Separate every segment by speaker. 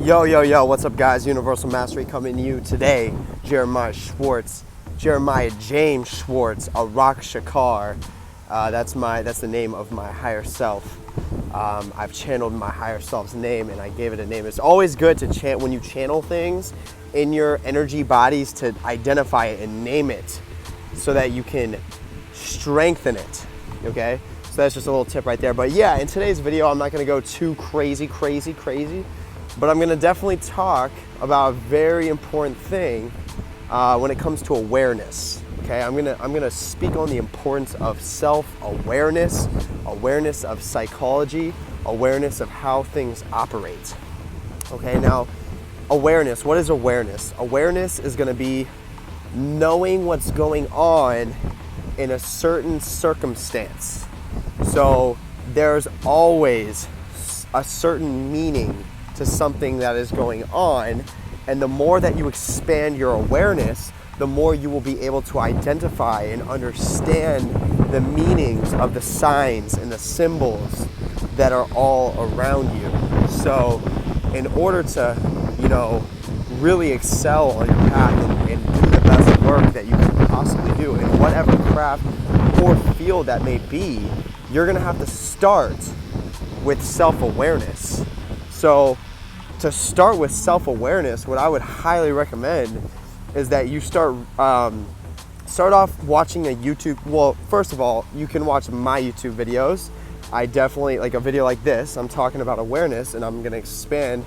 Speaker 1: Yo, what's up guys? Universal Mastery coming to you today. Jeremiah James Schwartz, Arak Shakar. That's the name of my higher self. I've channeled my higher self's name and I gave it a name. It's always good to when you channel things in your energy bodies to identify it and name it so that you can strengthen it, okay? So that's just a little tip right there. But yeah, in today's video, I'm not gonna go too crazy, but I'm gonna definitely talk about a very important thing when it comes to awareness. Okay, I'm gonna speak on the importance of self-awareness, awareness of psychology, awareness of how things operate. Okay, now awareness. What is awareness? Awareness is gonna be knowing what's going on in a certain circumstance. So there's always a certain meaning to something that is going on, and the more that you expand your awareness, the more you will be able to identify and understand the meanings of the signs and the symbols that are all around you. So in order to, really excel on your path and do the best work that you can possibly do in whatever craft or field that may be, you're gonna have to start with self-awareness. So to start with self-awareness, what I would highly recommend is that you start off watching a YouTube. Well, first of all, you can watch my YouTube videos. I definitely, like a video like this, I'm talking about awareness and I'm gonna expand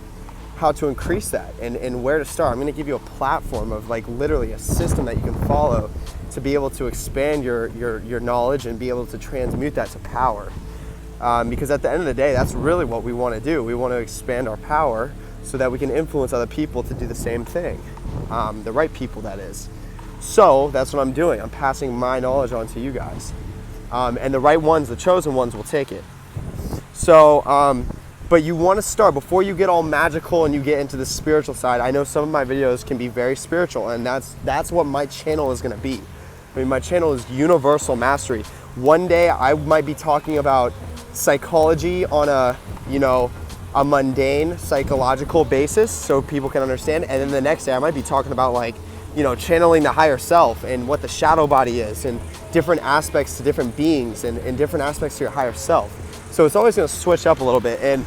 Speaker 1: how to increase that and where to start. I'm gonna give you a platform of like literally a system that you can follow to be able to expand your knowledge and be able to transmute that to power. Because at the end of the day, that's really what we wanna do. We wanna expand our power so that we can influence other people to do the same thing. The right people, that is. So that's what I'm doing. I'm passing my knowledge on to you guys. And the right ones, the chosen ones, will take it. So, but you want to start, before you get all magical and you get into the spiritual side. I know some of my videos can be very spiritual, and that's what my channel is going to be. I mean, my channel is Universal Mastery. One day I might be talking about psychology on a mundane psychological basis so people can understand, and then the next day I might be talking about channeling the higher self and what the shadow body is and different aspects to different beings and different aspects to your higher self. So it's always going to switch up a little bit, and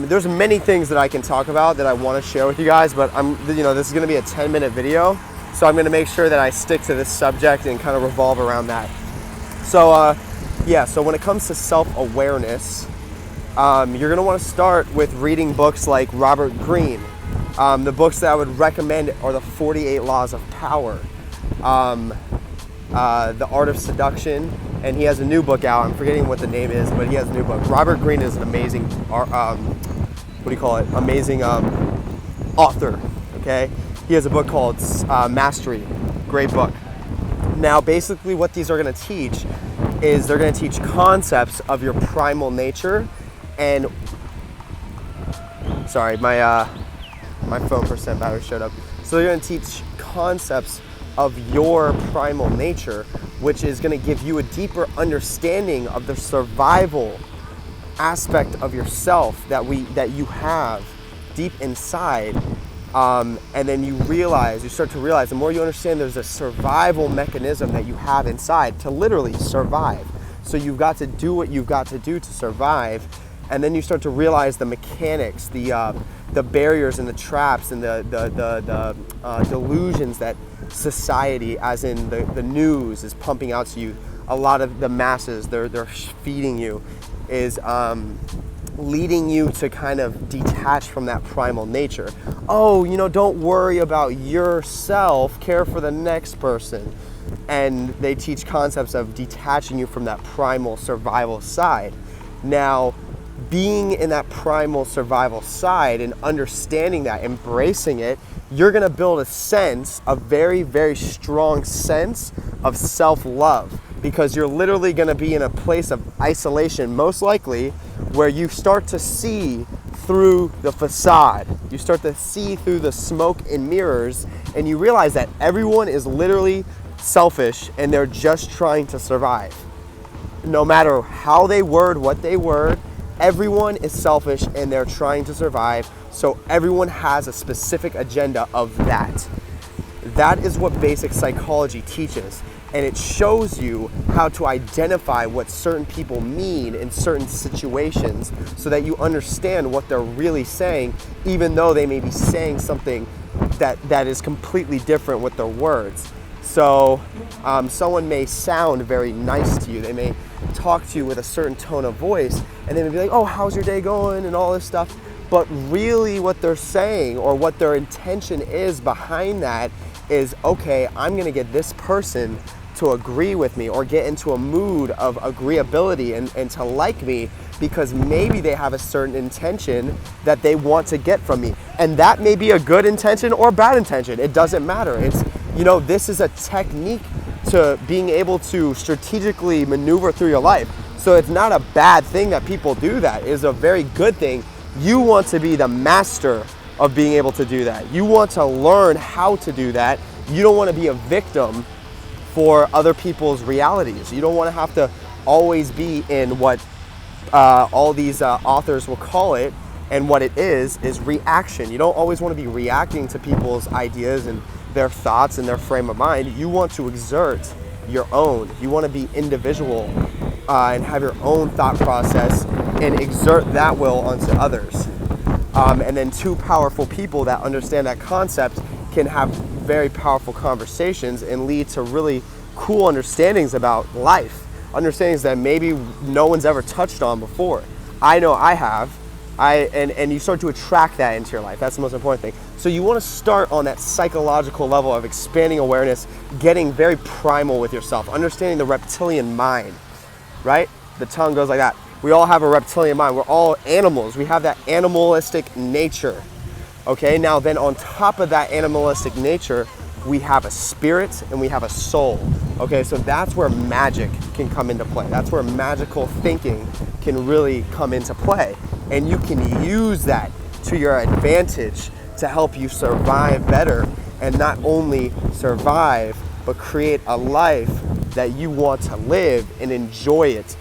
Speaker 1: there's many things that I can talk about that I want to share with you guys, but this is going to be a 10-minute video, so I'm going to make sure that I stick to this subject and kind of revolve around that. So so when it comes to self-awareness, you're going to want to start with reading books like Robert Greene. The books that I would recommend are the 48 Laws of Power, The Art of Seduction, and he has a new book out. I'm forgetting what the name is, but he has a new book. Robert Greene is an amazing, amazing author, okay? He has a book called Mastery, great book. Now, basically what these are gonna teach is they're gonna teach concepts of your primal nature and, sorry, my phone percent battery showed up. So they're gonna teach concepts of your primal nature, which is gonna give you a deeper understanding of the survival aspect of yourself that you have deep inside. And then you start to realize, the more you understand there's a survival mechanism that you have inside to literally survive. So you've got to do what you've got to do to survive. And then you start to realize the mechanics, the barriers and the traps and the delusions that society, as in the news, is pumping out to you. A lot of the masses, they're feeding you, is leading you to kind of detach from that primal nature. Oh, don't worry about yourself, care for the next person. And they teach concepts of detaching you from that primal survival side. Now, being in that primal survival side and understanding that, embracing it, you're gonna build a very, very strong sense of self-love, because you're literally gonna be in a place of isolation, most likely, where you start to see through the facade. You start to see through the smoke and mirrors, and you realize that everyone is literally selfish and they're just trying to survive. No matter how they word what they word, everyone is selfish and they're trying to survive, so everyone has a specific agenda of that. That is what basic psychology teaches, and it shows you how to identify what certain people mean in certain situations so that you understand what they're really saying, even though they may be saying something that is completely different with their words. So someone may sound very nice to you. They may talk to you with a certain tone of voice, and they may be like, oh, how's your day going, and all this stuff. But really what they're saying, or what their intention is behind that, is, okay, I'm gonna get this person to agree with me or get into a mood of agreeability and to like me, because maybe they have a certain intention that they want to get from me. And that may be a good intention or bad intention. It doesn't matter. It's, this is a technique to being able to strategically maneuver through your life. So it's not a bad thing that people do that. It is a very good thing. You want to be the master of being able to do that. You want to learn how to do that. You don't want to be a victim for other people's realities. You don't want to have to always be in what all these authors will call it, and what it is reaction. You don't always want to be reacting to people's ideas and their thoughts and their frame of mind. You want to exert your own. You want to be individual and have your own thought process and exert that will onto others. And then two powerful people that understand that concept can have very powerful conversations and lead to really cool understandings about life, understandings that maybe no one's ever touched on before. I know I have. And you start to attract that into your life. That's the most important thing. So you want to start on that psychological level of expanding awareness, getting very primal with yourself, understanding the reptilian mind, right? The tongue goes like that. We all have a reptilian mind. We're all animals. We have that animalistic nature. Okay, now then on top of that animalistic nature, we have a spirit and we have a soul. Okay, so that's where magic can come into play. That's where magical thinking can really come into play. And you can use that to your advantage to help you survive better, and not only survive, but create a life that you want to live and enjoy it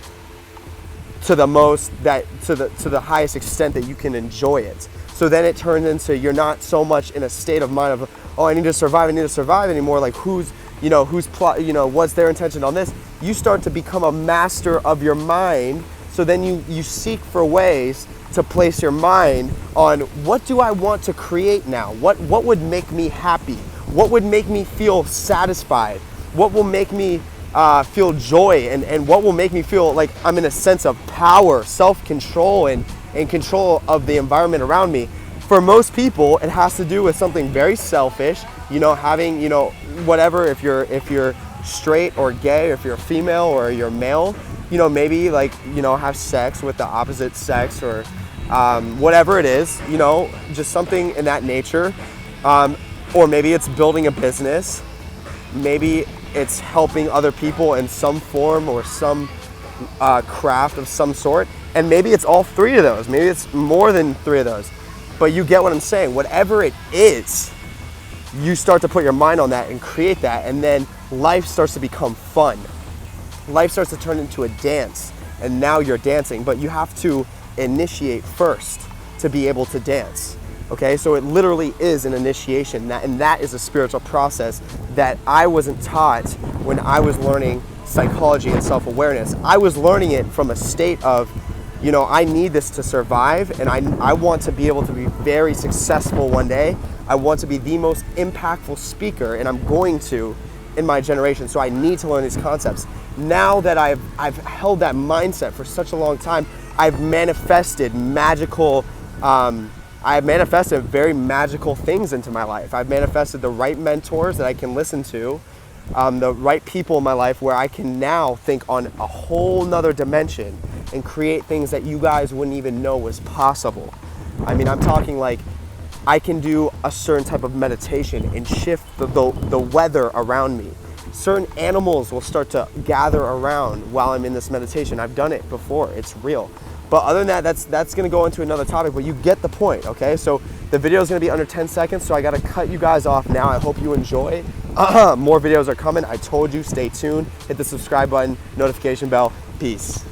Speaker 1: to the highest extent that you can enjoy it. So then it turns into, you're not so much in a state of mind of, oh, I need to survive anymore. Like what's their intention on this? You start to become a master of your mind. So then you seek for ways to place your mind on, what do I want to create now? What would make me happy? What would make me feel satisfied? What will make me feel joy? And what will make me feel like I'm in a sense of power, self-control, and control of the environment around me? For most people, it has to do with something very selfish, having, whatever, if you're straight or gay, or if you're female or you're male, maybe have sex with the opposite sex, or whatever it is, just something in that nature. Or maybe it's building a business. Maybe it's helping other people in some form or some craft of some sort. And maybe it's all three of those. Maybe it's more than three of those. But you get what I'm saying. Whatever it is, you start to put your mind on that and create that, and then life starts to become fun. Life starts to turn into a dance, and now you're dancing, but you have to initiate first to be able to dance. Okay, so it literally is an initiation, and that is a spiritual process that I wasn't taught when I was learning psychology and self-awareness. I was learning it from a state of, I need this to survive, and I want to be able to be very successful one day. I want to be the most impactful speaker, and I'm going to in my generation, so I need to learn these concepts. Now that I've held that mindset for such a long time, I've manifested very magical things into my life. I've manifested the right mentors that I can listen to, the right people in my life where I can now think on a whole nother dimension and create things that you guys wouldn't even know was possible. I mean, I'm talking like I can do a certain type of meditation and shift the weather around me. Certain animals will start to gather around while I'm in this meditation. I've done it before, it's real. But other than that, that's gonna go into another topic, but you get the point, okay? So the video is gonna be under 10 seconds, so I gotta cut you guys off now. I hope you enjoy. More videos are coming. I told you, stay tuned. Hit the subscribe button, notification bell. Peace.